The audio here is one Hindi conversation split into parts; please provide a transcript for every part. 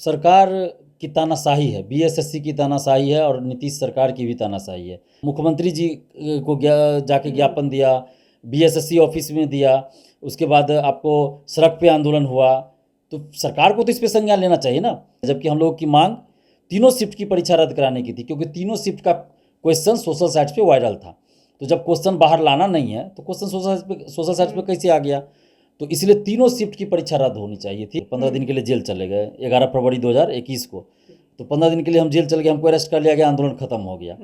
सरकार की तानाशाही है, बीएसएससी की तानाशाही है और नीतीश सरकार की भी तानाशाही है। मुख्यमंत्री जी को जाके ज्ञापन दिया, बीएसएससी ऑफिस में दिया, उसके बाद आपको सड़क पे आंदोलन हुआ, तो सरकार को तो इस पे संज्ञान लेना चाहिए ना। जबकि हम लोगों की मांग तीनों शिफ्ट की परीक्षा रद्द कराने की थी, क्योंकि तीनों शिफ्ट का क्वेश्चन सोशल साइट्स पे वायरल था। तो जब क्वेश्चन बाहर लाना नहीं है तो क्वेश्चन सोशल साइट्स पे कैसे आ गया? तो इसलिए तीनों शिफ्ट की परीक्षा रद्द होनी चाहिए थी। 15 दिन के लिए जेल चले गए 11 फरवरी 2021 को। तो 15 दिन के लिए हम जेल चले गए, हमको अरेस्ट कर लिया गया, आंदोलन खत्म हो गया।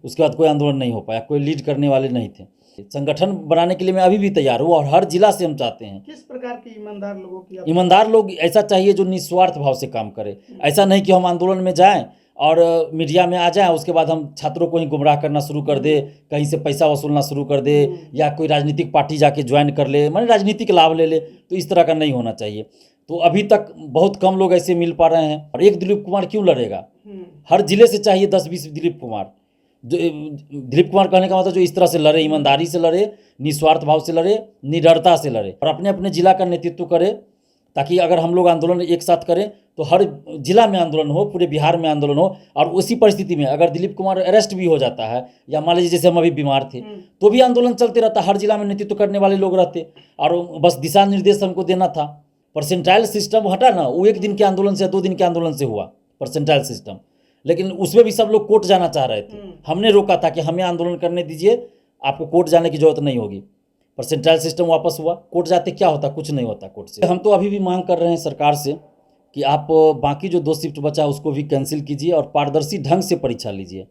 उसके बाद कोई आंदोलन नहीं हो पाया, कोई लीड करने वाले नहीं थे। संगठन बनाने के लिए मैं अभी भी तैयार हूँ और हर जिला से हम चाहते हैं। किस प्रकार के ईमानदार लोगों की ईमानदार लोग ऐसा चाहिए जो निस्वार्थ भाव से काम करे। ऐसा नहीं कि हम आंदोलन में जाएं और मीडिया में आ जाए, उसके बाद हम छात्रों को ही गुमराह करना शुरू कर दे, कहीं से पैसा वसूलना शुरू कर दे, या कोई राजनीतिक पार्टी जाके ज्वाइन कर ले, माने राजनीतिक लाभ ले ले। तो इस तरह का नहीं होना चाहिए। तो अभी तक बहुत कम लोग ऐसे मिल पा रहे हैं। और एक दिलीप कुमार क्यों लड़ेगा? हर जिले से चाहिए 10-20 दिलीप कुमार। जो दिलीप कुमार कहने का मतलब जो इस तरह से लड़े, ईमानदारी से लड़े, निस्वार्थ भाव से लड़े, निडरता से लड़े और अपने अपने जिला का नेतृत्व करे, ताकि अगर हम लोग आंदोलन एक साथ करें तो हर जिला में आंदोलन हो, पूरे बिहार में आंदोलन हो। और उसी परिस्थिति में अगर दिलीप कुमार अरेस्ट भी हो जाता है, या मान लीजिए जैसे हम अभी बीमार थे, तो भी आंदोलन चलते रहता, हर जिला में नेतृत्व करने वाले लोग रहते। और बस दिशा निर्देश हमको देना था। परसेंटाइल सिस्टम हटा ना, वो 1 दिन के आंदोलन से 2 दिन के आंदोलन से हुआ परसेंटाइल सिस्टम, लेकिन उसमें भी सब लोग कोर्ट जाना चाह रहे थे। हमने रोका था कि हमें आंदोलन करने दीजिए, आपको कोर्ट जाने की जरूरत नहीं होगी। परसेंटाइल सिस्टम वापस हुआ। कोर्ट जाते क्या होता? कुछ नहीं होता कोर्ट से। हम तो अभी भी मांग कर रहे हैं सरकार से कि आप बाकी जो 2 शिफ्ट बचा है उसको भी कैंसिल कीजिए और पारदर्शी ढंग से परीक्षा लीजिए,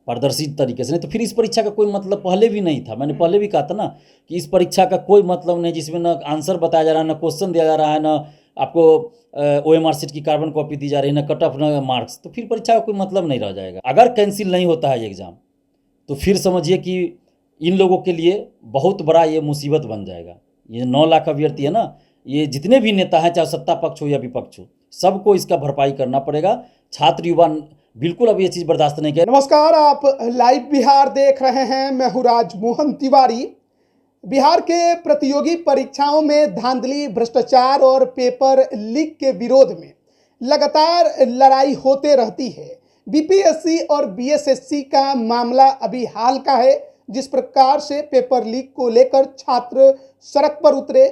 पारदर्शी तरीके से। नहीं तो फिर इस परीक्षा का कोई मतलब पहले भी नहीं था। मैंने पहले भी कहा था ना कि इस परीक्षा का कोई मतलब नहीं, जिसमें ना आंसर बताया जा रहा है, ना क्वेश्चन दिया जा रहा है, ना आपको OMR शीट की कार्बन कॉपी दी जा रही है, ना कट ऑफ, ना मार्क्स। तो फिर परीक्षा का कोई मतलब नहीं रह जाएगा। अगर कैंसिल नहीं होता है ये एग्ज़ाम, तो फिर समझिए कि इन लोगों के लिए बहुत बड़ा ये मुसीबत बन जाएगा। ये 9 लाख अभ्यर्थी है ना, ये जितने भी नेता हैं, चाहे सत्ता पक्ष हो या विपक्ष हो, सबको इसका भरपाई करना पड़ेगा। छात्र युवा बिल्कुल अब ये चीज़ बर्दाश्त नहीं करें। नमस्कार, आप लाइव बिहार देख रहे हैं। मैं हूँ राजमोहन तिवारी। बिहार के प्रतियोगी परीक्षाओं में धांधली, भ्रष्टाचार और पेपर लीक के विरोध में लगातार लड़ाई होते रहती है। बीपीएससी और बीएसएससी का मामला अभी हाल का है। जिस प्रकार से पेपर लीक को लेकर छात्र सड़क पर उतरे,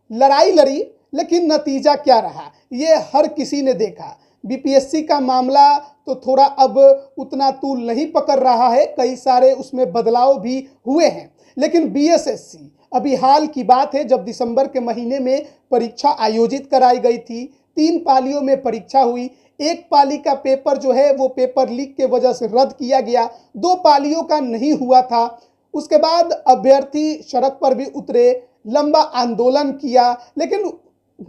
लड़ाई लड़ी, लेकिन नतीजा क्या रहा ये हर किसी ने देखा। बीपीएससी का मामला तो थोड़ा अब उतना तूल नहीं पकड़ रहा है, कई सारे उसमें बदलाव भी हुए हैं। लेकिन बीएसएससी अभी हाल की बात है, जब दिसंबर के महीने में परीक्षा आयोजित कराई गई थी। 3 पालियों में परीक्षा हुई। एक पाली का पेपर जो है वो पेपर लीक के वजह से रद्द किया गया। 2 पालियों का नहीं हुआ था। उसके बाद अभ्यर्थी सड़क पर भी उतरे, लंबा आंदोलन किया, लेकिन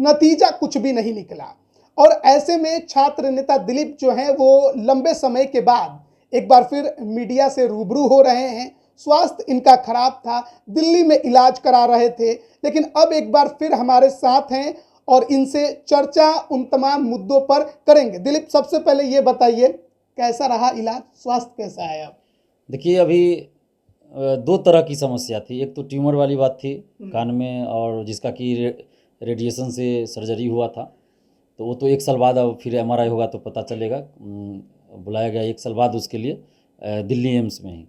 नतीजा कुछ भी नहीं निकला। और ऐसे में छात्र नेता दिलीप जो हैं वो लंबे समय के बाद एक बार फिर मीडिया से रूबरू हो रहे हैं। स्वास्थ्य इनका खराब था, दिल्ली में इलाज करा रहे थे, लेकिन अब एक बार फिर हमारे साथ हैं और इनसे चर्चा उन तमाम मुद्दों पर करेंगे। दिलीप, सबसे पहले ये बताइए, कैसा रहा इलाज, स्वास्थ्य कैसा है अब? देखिए, अभी 2 तरह की समस्या थी। एक तो ट्यूमर वाली बात थी कान में, और जिसका कि रेडिएशन से सर्जरी हुआ था। तो वो तो 1 साल बाद, अब फिर MRI होगा तो पता चलेगा। बुलाया गया 1 साल बाद उसके लिए दिल्ली एम्स में ही।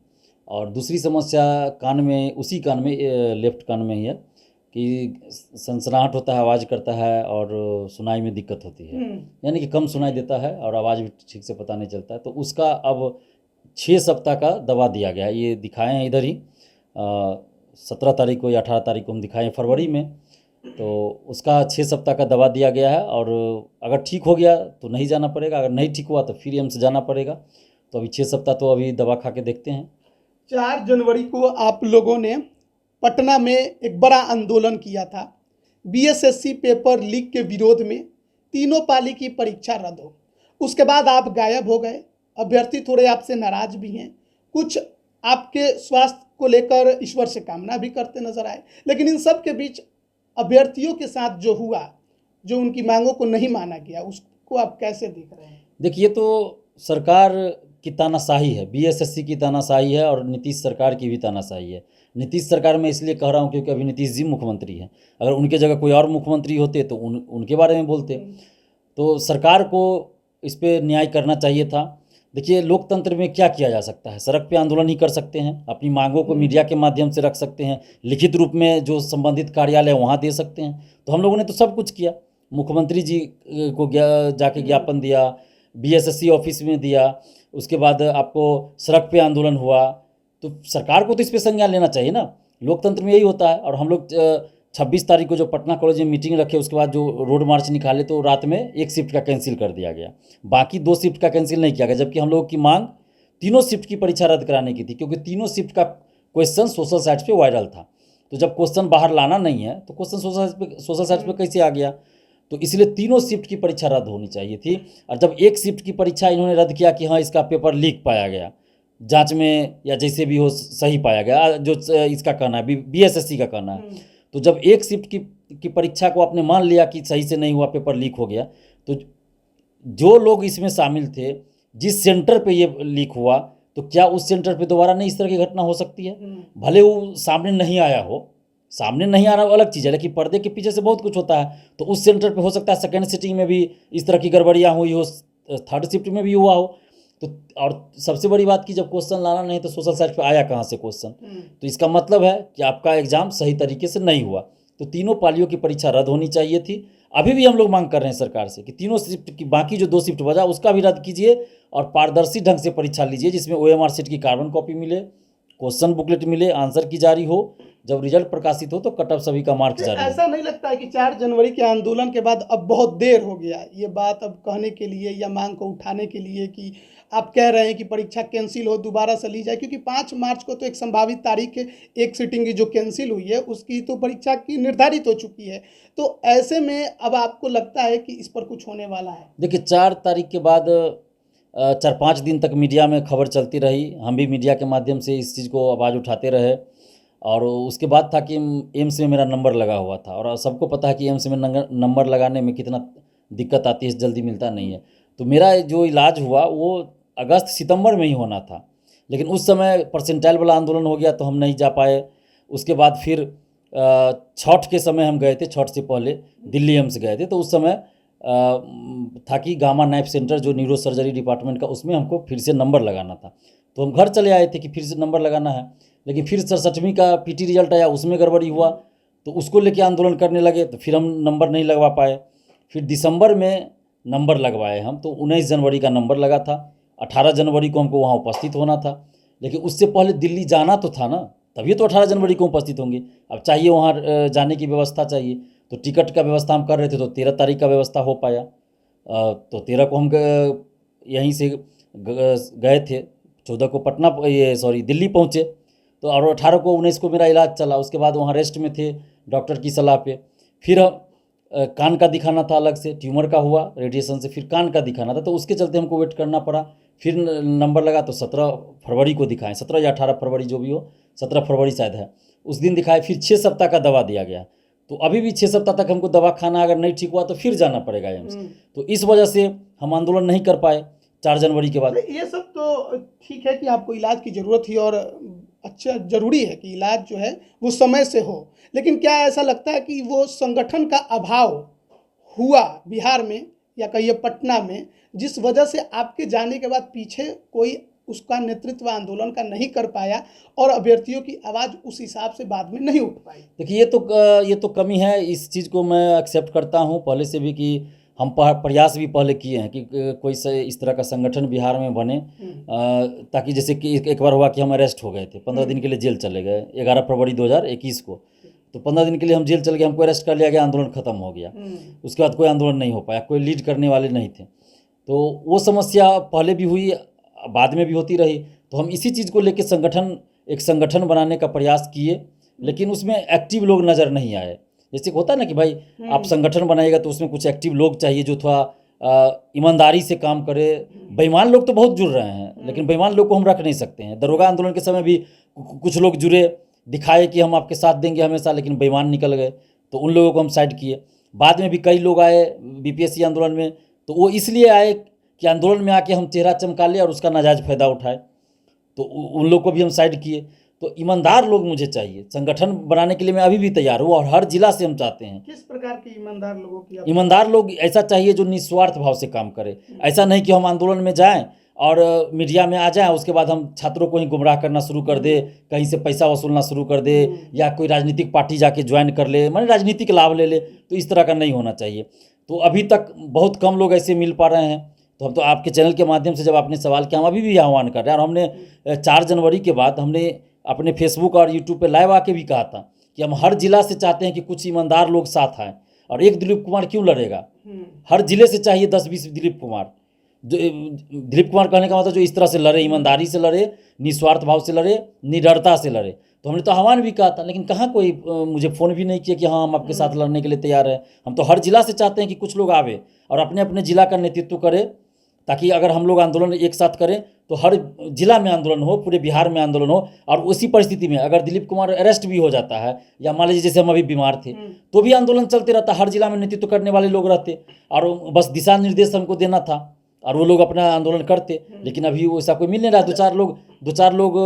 और दूसरी समस्या कान में, उसी कान में, लेफ्ट कान में ही है कि सनसनाहट होता है, आवाज़ करता है और सुनाई में दिक्कत होती है, यानी कि कम सुनाई देता है और आवाज़ भी ठीक से पता नहीं चलता है। तो उसका अब 6 सप्ताह का दवा दिया गया है। ये दिखाए हैं इधर ही, 17 तारीख को या 18 तारीख को हम दिखाए हैं फरवरी में। तो उसका 6 सप्ताह का दवा दिया गया है, और अगर ठीक हो गया तो नहीं जाना पड़ेगा, अगर नहीं ठीक हुआ तो फिर एम्स जाना पड़ेगा। तो अभी 6 सप्ताह तो अभी दवा खा के देखते हैं। 4 जनवरी को आप लोगों ने पटना में एक बड़ा आंदोलन किया था बीएसएससी पेपर लीक के विरोध में। तीनों पाली की परीक्षा रद्द हो, उसके बाद आप गायब हो गए। अभ्यर्थी थोड़े आपसे नाराज भी हैं, कुछ आपके स्वास्थ्य को लेकर ईश्वर से कामना भी करते नजर आए। लेकिन इन सब के बीच अभ्यर्थियों के साथ जो हुआ, जो उनकी मांगों को नहीं माना गया, उसको आप कैसे देख रहे हैं? देखिए, तो सरकार की तानाशाही है, बीएसएससी की तानाशाही है और नीतीश सरकार की भी तानाशाही है। नीतीश सरकार में इसलिए कह रहा हूँ क्योंकि अभी नीतीश जी मुख्यमंत्री हैं। अगर उनके जगह कोई और मुख्यमंत्री होते तो उनके बारे में बोलते। तो सरकार को इस पे न्याय करना चाहिए था। देखिए, लोकतंत्र में क्या किया जा सकता है, सड़क पे आंदोलन ही कर सकते हैं, अपनी मांगों को मीडिया के माध्यम से रख सकते हैं, लिखित रूप में जो संबंधित कार्यालय वहाँ दे सकते हैं। तो हम लोगों ने तो सब कुछ किया, मुख्यमंत्री जी को जाके ज्ञापन दिया, बीएसएससी ऑफिस में दिया, उसके बाद आपको सड़क पे आंदोलन हुआ। तो सरकार को तो इस पे संज्ञान लेना चाहिए ना, लोकतंत्र में यही होता है। और हम लोग 26 तारीख को जो पटना कॉलेज में मीटिंग रखे, उसके बाद जो रोड मार्च निकाले, तो रात में एक शिफ्ट का कैंसिल कर दिया गया, बाकी 2 शिफ्ट का कैंसिल नहीं किया गया, जबकि हम लोगों की मांग तीनों शिफ्ट की परीक्षा रद्द कराने की थी, क्योंकि तीनों शिफ्ट का क्वेश्चन सोशल साइट्स पे वायरल था। तो जब क्वेश्चन बाहर लाना नहीं है तो क्वेश्चन सोशल साइट्स पे कैसे आ गया? तो इसलिए तीनों शिफ्ट की परीक्षा रद्द होनी चाहिए थी। और जब एक शिफ्ट की परीक्षा इन्होंने रद्द किया कि हाँ इसका पेपर लीक पाया गया, जांच में या जैसे भी हो सही पाया गया, जो इसका कहना है, बीएसएससी का कहना है, तो जब एक शिफ्ट की परीक्षा को आपने मान लिया कि सही से नहीं हुआ, पेपर लीक हो गया, तो जो लोग इसमें शामिल थे, जिस सेंटर पे ये लीक हुआ, तो क्या उस सेंटर पे दोबारा नहीं इस तरह की घटना हो सकती है? भले वो सामने नहीं आया हो, सामने नहीं आना अलग चीज़ है, लेकिन पर्दे के पीछे से बहुत कुछ होता है। तो उस सेंटर पे हो सकता है सेकेंड सिटिंग में भी इस तरह की गड़बड़ियाँ हुई हो, थर्ड शिफ्ट में भी हुआ हो। तो और सबसे बड़ी बात कि जब क्वेश्चन लाना नहीं तो सोशल साइट पे आया कहाँ से क्वेश्चन? तो इसका मतलब है कि आपका एग्जाम सही तरीके से नहीं हुआ। तो तीनों पालियों की परीक्षा रद्द होनी चाहिए थी। अभी भी हम लोग मांग कर रहे हैं सरकार से कि तीनों शिफ्ट की, बाकी जो 2 शिफ्ट बचा उसका भी रद्द कीजिए और पारदर्शी ढंग से परीक्षा लीजिए, जिसमें OMR शीट की कार्बन कॉपी मिले, क्वेश्चन बुकलेट मिले, आंसर की जारी हो, जब रिजल्ट प्रकाशित हो तो कट ऑफ सभी का मार्क्स जारी हो। ऐसा नहीं लगता है कि 4 जनवरी के आंदोलन के बाद अब बहुत देर हो गया ये बात अब कहने के लिए या मांग को उठाने के लिए कि आप कह रहे हैं कि परीक्षा कैंसिल हो, दोबारा से ली जाए? क्योंकि 5 मार्च को तो एक संभावित तारीख है, एक सिटिंग की जो कैंसिल हुई है उसकी तो परीक्षा की निर्धारित हो चुकी है। तो ऐसे में अब आपको लगता है कि इस पर कुछ होने वाला है? देखिए, 4 तारीख के बाद 4-5 दिन तक मीडिया में खबर चलती रही, हम भी मीडिया के माध्यम से इस चीज़ को आवाज़ उठाते रहे। और उसके बाद था कि एम्स में मेरा नंबर लगा हुआ था, और सबको पता है कि एम्स में नंबर लगाने में कितना दिक्कत आती है, जल्दी मिलता नहीं है। तो मेरा जो इलाज हुआ वो अगस्त सितंबर में ही होना था, लेकिन उस समय परसेंटाइल वाला आंदोलन हो गया तो हम नहीं जा पाए। उसके बाद फिर छठ के समय हम गए थे, छठ से पहले दिल्ली एम्स गए थे, तो उस समय था कि गामा नाइफ सेंटर जो न्यूरो सर्जरी डिपार्टमेंट का, उसमें हमको फिर से नंबर लगाना था। तो हम घर चले आए थे कि फिर से नंबर लगाना है, लेकिन फिर 67वीं का PT रिजल्ट आया, उसमें गड़बड़ी हुआ, तो उसको लेके आंदोलन करने लगे, तो फिर हम नंबर नहीं लगवा पाए। फिर दिसंबर में नंबर लगवाए हम, तो 19 जनवरी का नंबर लगा था, 18 जनवरी को हमको वहाँ उपस्थित होना था, लेकिन उससे पहले दिल्ली जाना तो था ना, तभी तो 18 जनवरी को उपस्थित होंगे। अब चाहिए वहाँ जाने की व्यवस्था चाहिए, तो टिकट का व्यवस्था हम कर रहे थे, तो 13 तारीख का व्यवस्था हो पाया। तो 13 को हम यहीं से गए थे, 14 को पटना दिल्ली पहुँचे, तो और 18 को 19 को मेरा इलाज चला। उसके बाद वहाँ रेस्ट में थे डॉक्टर की सलाह पे। फिर कान का दिखाना था अलग से, ट्यूमर का हुआ रेडिएशन से, फिर कान का दिखाना था, तो उसके चलते हमको वेट करना पड़ा। फिर नंबर लगा तो 17 फरवरी को दिखाएं, 17 या 18 फरवरी जो भी हो, 17 फरवरी शायद है, उस दिन दिखाए। फिर 6 सप्ताह का दवा दिया गया, तो अभी भी 6 सप्ताह तक हमको दवा खाना, अगर नहीं ठीक हुआ तो फिर जाना पड़ेगा एम्स। तो इस वजह से हम आंदोलन नहीं कर पाए 4 जनवरी के बाद। ये सब तो ठीक है कि आपको इलाज की ज़रूरत थी और अच्छा ज़रूरी है कि इलाज जो है वो समय से हो, लेकिन क्या ऐसा लगता है कि वो संगठन का अभाव हुआ बिहार में या कहिए पटना में, जिस वजह से आपके जाने के बाद पीछे कोई उसका नेतृत्व आंदोलन का नहीं कर पाया और अभ्यर्थियों की आवाज़ उस हिसाब से बाद में नहीं उठ पाई? देखिए, ये तो कमी है, इस चीज़ को मैं एक्सेप्ट करता हूँ पहले से भी, कि हम प्रयास भी पहले किए हैं कि कोई इस तरह का संगठन बिहार में बने, ताकि जैसे कि एक बार हुआ कि हम अरेस्ट हो गए थे, 15 दिन के लिए जेल चले गए 11 फरवरी 2021 को। तो 15 दिन के लिए हम जेल चले गए, हमको अरेस्ट कर लिया गया, आंदोलन खत्म हो गया। उसके बाद कोई आंदोलन नहीं हो पाया, कोई लीड करने वाले नहीं थे। तो वो समस्या पहले भी हुई, बाद में भी होती रही। तो हम इसी चीज़ को लेकर एक संगठन बनाने का प्रयास किए, लेकिन उसमें एक्टिव लोग नज़र नहीं आए। जैसे होता है ना कि भाई आप संगठन बनाइएगा तो उसमें कुछ एक्टिव लोग चाहिए जो थोड़ा ईमानदारी से काम करे। बेईमान लोग तो बहुत जुड़ रहे हैं, लेकिन बेईमान लोग को हम रख नहीं सकते हैं। दरोगा आंदोलन के समय भी कुछ लोग जुड़े, दिखाए कि हम आपके साथ देंगे हमेशा, लेकिन बेईमान निकल गए, तो उन लोगों को हम साइड किए। बाद में भी कई लोग आए BPSC आंदोलन में, तो वो इसलिए आए कि आंदोलन में आके हम चेहरा चमका ले और उसका नाजायज़ फ़ायदा उठाए, तो उन लोग को भी हम साइड किए। तो ईमानदार लोग मुझे चाहिए। संगठन बनाने के लिए मैं अभी भी तैयार हूँ और हर जिला से हम चाहते हैं। किस प्रकार के ईमानदार लोगों की ईमानदार लोग ऐसा चाहिए जो निस्वार्थ भाव से काम करे। ऐसा नहीं कि हम आंदोलन में जाएं और मीडिया में आ जाएं, उसके बाद हम छात्रों को ही गुमराह करना शुरू कर दे, कहीं से पैसा वसूलना शुरू कर दे, या कोई राजनीतिक पार्टी जाके ज्वाइन कर ले, माने राजनीतिक लाभ ले ले। तो इस तरह का नहीं होना चाहिए। तो अभी तक बहुत कम लोग ऐसे मिल पा रहे हैं। तो हम तो आपके चैनल के माध्यम से जब आपने सवाल किया, हम अभी भी आह्वान कर रहे हैं। और हमने 4 जनवरी के बाद हमने अपने फेसबुक और यूट्यूब पे लाइव आके भी कहा था कि हम हर जिला से चाहते हैं कि कुछ ईमानदार लोग साथ आएँ। और एक दिलीप कुमार क्यों लड़ेगा? हर जिले से चाहिए 10-20 दिलीप कुमार। जो दिलीप कुमार कहने का मतलब जो इस तरह से लड़े, ईमानदारी से लड़े, निस्वार्थ भाव से लड़े, निडरता से लड़े। तो हमने तो आह्वान भी कहा था, लेकिन कहाँ कोई मुझे फ़ोन भी नहीं किया कि हाँ हम आपके साथ लड़ने के लिए तैयार हैं। हम तो हर जिला से चाहते हैं कि कुछ लोग आवे और अपने अपने जिला का नेतृत्व करे, ताकि अगर हम लोग आंदोलन एक साथ करें तो हर जिला में आंदोलन हो, पूरे बिहार में आंदोलन हो। और उसी परिस्थिति में अगर दिलीप कुमार अरेस्ट भी हो जाता है, या मान लीजिए जैसे हम अभी बीमार थे, तो भी आंदोलन चलते रहता। हर जिला में नेतृत्व करने वाले लोग रहते और बस दिशा निर्देश हमको देना था और वो लोग अपना आंदोलन करते। लेकिन अभी वैसा कोई मिल नहीं रहा। दो चार लोग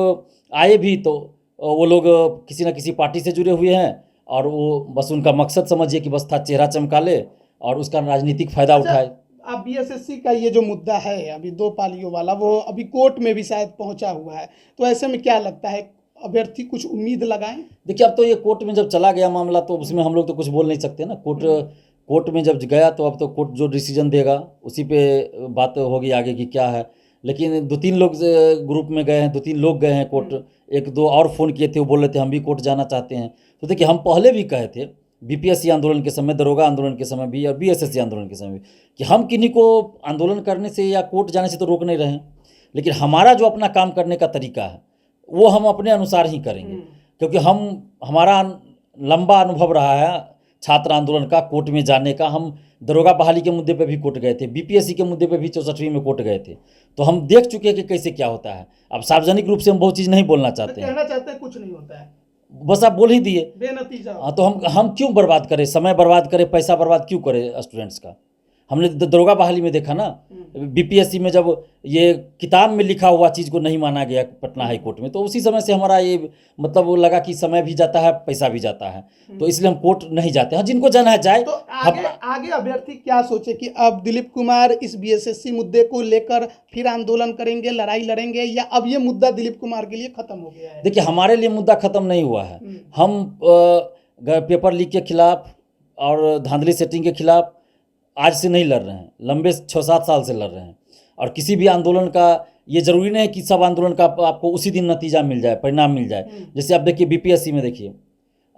आए भी तो वो लोग किसी न किसी पार्टी से जुड़े हुए हैं और वो बस उनका मकसद समझिए कि बस था चेहरा चमका ले और उसका राजनीतिक फायदा उठाए। अब बीएसएससी का ये जो मुद्दा है अभी 2 पालियों वाला, वो अभी कोर्ट में भी शायद पहुंचा हुआ है। तो ऐसे में क्या लगता है, अभ्यर्थी कुछ उम्मीद लगाएं? देखिए, अब तो ये कोर्ट में जब चला गया मामला तो उसमें हम लोग तो कुछ बोल नहीं सकते ना। कोर्ट में जब गया तो अब तो कोर्ट जो डिसीजन देगा उसी पे बात होगी आगे की क्या है। लेकिन 2-3 लोग ग्रुप में गए हैं, 2-3 लोग गए हैं कोर्ट। 1-2 और फ़ोन किए थे, वो बोल रहे थे हम भी कोर्ट जाना चाहते हैं। तो देखिए, हम पहले भी कहे थे बीपीएससी आंदोलन के समय, दरोगा आंदोलन के समय भी और बीएसएससी आंदोलन के समय भी, कि हम किन्हीं को आंदोलन करने से या कोर्ट जाने से तो रोक नहीं रहे हैं। लेकिन हमारा जो अपना काम करने का तरीका है वो हम अपने अनुसार ही करेंगे, क्योंकि हमारा लंबा अनुभव रहा है छात्र आंदोलन का, कोर्ट में जाने का। हम दरोगा बहाली के मुद्दे पे भी कोर्ट गए थे, बीपीएससी के मुद्दे पे भी 64वीं में कोर्ट गए थे। तो हम देख चुके हैं कि कैसे क्या होता है। अब सार्वजनिक रूप से हम बहुत चीज़ नहीं बोलना चाहते हैं, कहना चाहते हैं कुछ नहीं होता है, बस आप बोल ही दिए बेनतीजा। हाँ, तो हम क्यों बर्बाद करें, समय बर्बाद करें, पैसा बर्बाद क्यों करें स्टूडेंट्स का। हमने दरोगा बहाली में देखा ना, बीपीएससी में जब ये किताब में लिखा हुआ चीज़ को नहीं माना गया पटना हाई कोर्ट में, तो उसी समय से हमारा ये मतलब वो लगा कि समय भी जाता है, पैसा भी जाता है, तो इसलिए हम कोर्ट नहीं जाते हैं। जिनको जाना है जाए। तो आगे अभ्यर्थी क्या सोचे कि अब दिलीप कुमार इस बीएसएससी मुद्दे को लेकर फिर आंदोलन करेंगे, लड़ाई लड़ेंगे, या अब ये मुद्दा दिलीप कुमार के लिए खत्म हो गया है? देखिए, हमारे लिए मुद्दा खत्म नहीं हुआ है। हम पेपर लीक के खिलाफ और धांधली सेटिंग के खिलाफ आज से नहीं लड़ रहे हैं, लंबे 6-7 साल से लड़ रहे हैं। और किसी भी आंदोलन का ये ज़रूरी नहीं है कि सब आंदोलन का आपको उसी दिन नतीजा मिल जाए, परिणाम मिल जाए। जैसे आप देखिए बीपीएससी में, देखिए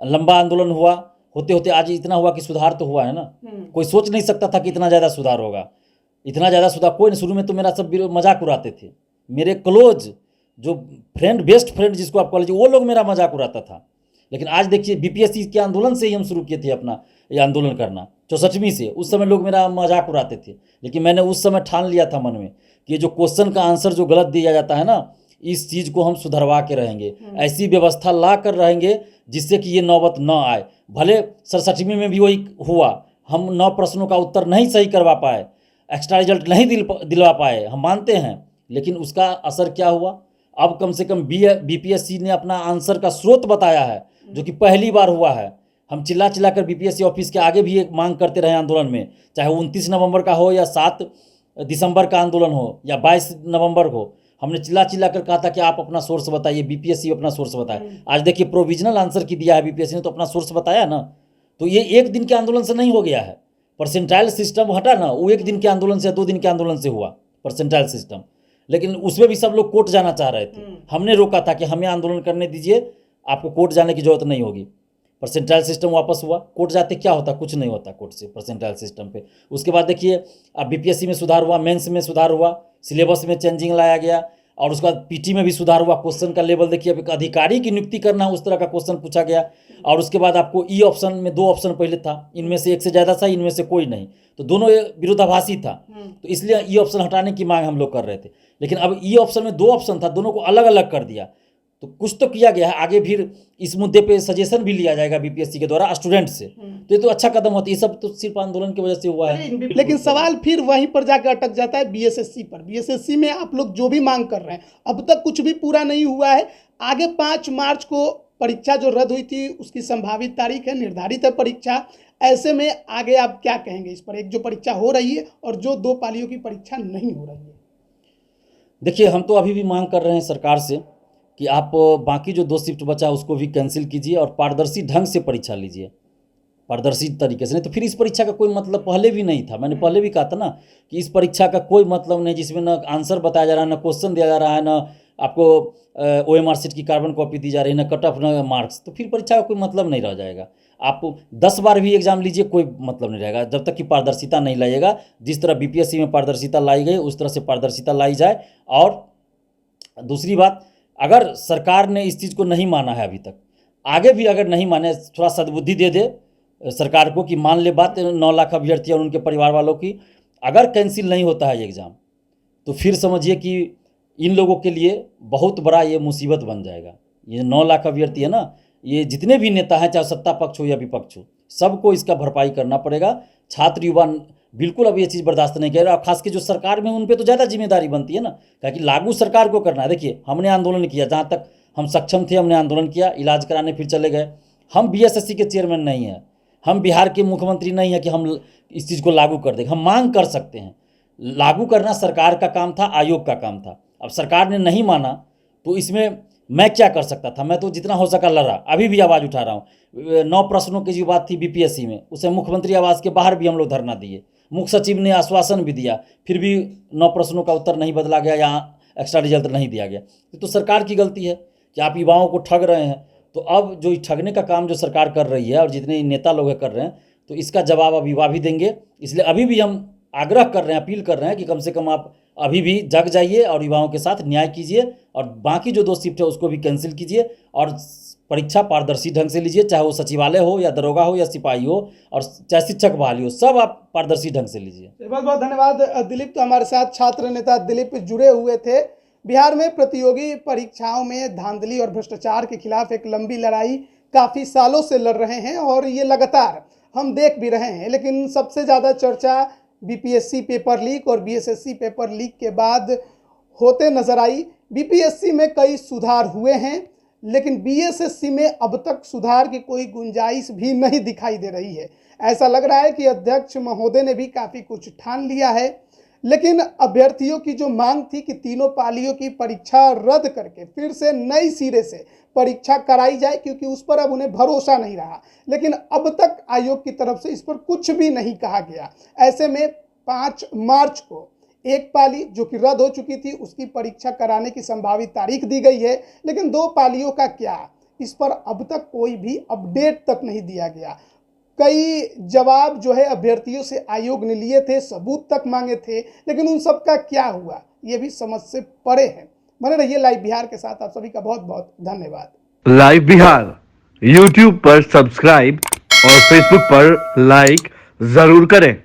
लंबा आंदोलन हुआ, होते होते आज इतना हुआ कि सुधार तो हुआ है ना। कोई सोच नहीं सकता था कि इतना ज़्यादा सुधार होगा, इतना ज़्यादा सुधार कोई नहीं। शुरू में तो मेरा सब मजाक उड़ाते थे, मेरे क्लोज जो फ्रेंड, बेस्ट फ्रेंड जिसको आप कह लीजिए, वो लोग मेरा मजाक उड़ाता था। लेकिन आज देखिए, बीपीएससी के आंदोलन से ही हम शुरू किए थे अपना ये आंदोलन करना, 64वीं से। उस समय लोग मेरा मजाक उड़ाते थे, लेकिन मैंने उस समय ठान लिया था मन में कि ये जो क्वेश्चन का आंसर जो गलत दिया जाता है ना, इस चीज़ को हम सुधरवा के रहेंगे, ऐसी व्यवस्था ला कर रहेंगे जिससे कि ये नौबत न आए। भले 67वीं में भी वही हुआ, हम 9 प्रश्नों का उत्तर नहीं सही करवा पाए, एक्स्ट्रा रिजल्ट नहीं दिलवा पाए, हम मानते हैं, लेकिन उसका असर क्या हुआ? अब कम से कम बीपीएससी ने अपना आंसर का स्रोत बताया है, जो कि पहली बार हुआ है। हम चिल्ला चिल्ला कर बीपीएससी ऑफिस के आगे भी एक मांग करते रहे आंदोलन में, चाहे वो 29 नवंबर का हो या 7 दिसंबर का आंदोलन हो या 22 नवंबर हो। हमने चिल्ला चिल्ला कर कहा था कि आप अपना सोर्स बताइए, बीपीएससी अपना सोर्स बताए। आज देखिए, प्रोविजनल आंसर की दिया है बीपीएससी ने, तो अपना सोर्स बताया ना। तो ये एक दिन के आंदोलन से नहीं हो गया है। परसेंटाइल सिस्टम हटा ना, वो 1 दिन के आंदोलन से, 2 दिन के आंदोलन से हुआ परसेंटाइल सिस्टम। लेकिन उसमें भी सब लोग कोर्ट जाना चाह रहे थे, हमने रोका था कि हमें आंदोलन करने दीजिए, आपको कोर्ट जाने की जरूरत नहीं होगी। परसेंटाइल सिस्टम वापस हुआ, कोर्ट जाते क्या होता? कुछ नहीं होता कोर्ट से परसेंटाइल सिस्टम पे। उसके बाद देखिए, अब बीपीएससी में सुधार हुआ, मेंस में सुधार हुआ, सिलेबस में चेंजिंग लाया गया, और उसके बाद पीटी में भी सुधार हुआ। क्वेश्चन का लेवल देखिए, अब एक अधिकारी की नियुक्ति करना, उस तरह का क्वेश्चन पूछा गया। और उसके बाद आपको ई ऑप्शन में 2 ऑप्शन पहले था, इनमें से एक से ज़्यादा था, इनमें से कोई नहीं, तो दोनों विरोधाभासी था। तो इसलिए ई ऑप्शन हटाने की मांग हम लोग कर रहे थे। लेकिन अब ई ऑप्शन में 2 ऑप्शन था, दोनों को अलग अलग कर दिया। तो कुछ तो किया गया है, आगे फिर इस मुद्दे पे सजेशन भी लिया जाएगा बीपीएससी के द्वारा स्टूडेंट से, तो ये तो अच्छा कदम होता है। ये सब तो सिर्फ आंदोलन की वजह से हुआ है। लेकिन सवाल फिर वहीं पर जाकर अटक जाता है बीएसएससी पर। बीएसएससी में आप लोग जो भी मांग कर रहे हैं अब तक कुछ भी पूरा नहीं हुआ है। आगे 5 मार्च को परीक्षा जो रद्द हुई थी उसकी संभावित तारीख है, निर्धारित है परीक्षा। ऐसे में आगे आप क्या कहेंगे इस पर, एक जो परीक्षा हो रही है और जो 2 पालियों की परीक्षा नहीं हो रही है? देखिए, हम तो अभी भी मांग कर रहे हैं सरकार से कि आप बाकी जो 2 शिफ्ट बचा उसको भी कैंसिल कीजिए और पारदर्शी ढंग से परीक्षा लीजिए, पारदर्शी तरीके से। नहीं तो फिर इस परीक्षा का कोई मतलब पहले भी नहीं था। मैंने पहले भी कहा था ना कि इस परीक्षा का कोई मतलब नहीं, जिसमें ना आंसर बताया जा रहा है, ना क्वेश्चन दिया जा रहा है, ना आपको OMR शीट की कार्बन कॉपी दी जा रही है, ना कट ऑफ, ना मार्क्स। तो फिर परीक्षा का कोई मतलब नहीं रह जाएगा। आप 10 बार भी एग्जाम लीजिए, कोई मतलब नहीं रहेगा जब तक कि पारदर्शिता नहीं लाइएगा। जिस तरह बीपीएससी में पारदर्शिता लाई गई उस तरह से पारदर्शिता लाई जाए। और दूसरी बात, अगर सरकार ने इस चीज़ को नहीं माना है अभी तक, आगे भी अगर नहीं माने, थोड़ा सद्बुद्धि दे दे सरकार को कि मान ले बात 9 लाख अभ्यर्थी और उनके परिवार वालों की, अगर कैंसिल नहीं होता है ये एग्ज़ाम तो फिर समझिए कि इन लोगों के लिए बहुत बड़ा ये मुसीबत बन जाएगा। ये 9 लाख अभ्यर्थी है ना, ये जितने भी नेता हैं, चाहे सत्ता पक्ष हो या विपक्ष हो, सबको इसका भरपाई करना पड़ेगा। छात्र युवा बिल्कुल अब ये चीज़ बर्दाश्त नहीं करेगा। खास के जो सरकार में उन पे तो ज़्यादा जिम्मेदारी बनती है ना, क्योंकि लागू सरकार को करना है। देखिए, हमने आंदोलन किया, जहाँ तक हम सक्षम थे हमने आंदोलन किया, इलाज कराने फिर चले गए। हम बीएसएससी के चेयरमैन नहीं हैं, हम बिहार के मुख्यमंत्री नहीं हैं कि हम इस चीज़ को लागू कर देंगे। हम मांग कर सकते हैं, लागू करना सरकार का काम था, आयोग का काम था। अब सरकार ने नहीं माना तो इसमें मैं क्या कर सकता था? मैं तो जितना हो सका लड़ा, अभी भी आवाज़ उठा रहा हूँ। 9 प्रश्नों की जो बात थी बीपीएससी में, उसे मुख्यमंत्री आवास के बाहर भी हम लोग धरना दिए, मुख्य सचिव ने आश्वासन भी दिया, फिर भी 9 प्रश्नों का उत्तर नहीं बदला गया या एक्स्ट्रा रिजल्ट नहीं दिया गया। तो सरकार की गलती है कि आप युवाओं को ठग रहे हैं। तो अब जो ठगने का काम जो सरकार कर रही है और जितने नेता लोग कर रहे हैं, तो इसका जवाब अब युवा भी देंगे। इसलिए अभी भी हम आग्रह कर रहे हैं, अपील कर रहे हैं कि कम से कम आप अभी भी जग जाइए और युवाओं के साथ न्याय कीजिए और बाकी जो 2 शिफ्ट है उसको भी कैंसिल कीजिए और परीक्षा पारदर्शी ढंग से लीजिए, चाहे वो सचिवालय हो या दरोगा हो या सिपाही हो और चाहे शिक्षक बहाली हो, सब आप पारदर्शी ढंग से लीजिए। बहुत बहुत धन्यवाद दिलीप। तो हमारे साथ छात्र नेता दिलीप जुड़े हुए थे। बिहार में प्रतियोगी परीक्षाओं में धांधली और भ्रष्टाचार के खिलाफ एक लंबी लड़ाई काफ़ी सालों से लड़ रहे हैं और ये लगातार हम देख भी रहे हैं। लेकिन सबसे ज़्यादा चर्चा बीपीएससी पेपर लीक और बीएसएससी पेपर लीक के बाद होते नजर आई। बीपीएससी में कई सुधार हुए हैं, लेकिन बीएसएससी में अब तक सुधार की कोई गुंजाइश भी नहीं दिखाई दे रही है। ऐसा लग रहा है कि अध्यक्ष महोदय ने भी काफ़ी कुछ ठान लिया है, लेकिन अभ्यर्थियों की जो मांग थी कि तीनों पालियों की परीक्षा रद्द करके फिर से नई सिरे से परीक्षा कराई जाए, क्योंकि उस पर अब उन्हें भरोसा नहीं रहा। लेकिन अब तक आयोग की तरफ से इस पर कुछ भी नहीं कहा गया। ऐसे में 5 मार्च को एक पाली जो कि रद्द हो चुकी थी उसकी परीक्षा कराने की संभावित तारीख दी गई है, लेकिन 2 पालियों का क्या, इस पर अब तक कोई भी अपडेट तक नहीं दिया गया। कई जवाब जो है अभ्यर्थियों से आयोग ने लिए थे, सबूत तक मांगे थे, लेकिन उन सब का क्या हुआ ये भी समझ से परे है। बने रहिए लाइव बिहार के साथ। आप सभी का बहुत बहुत धन्यवाद। लाइव बिहार यूट्यूब पर सब्सक्राइब और फेसबुक पर लाइक जरूर करें।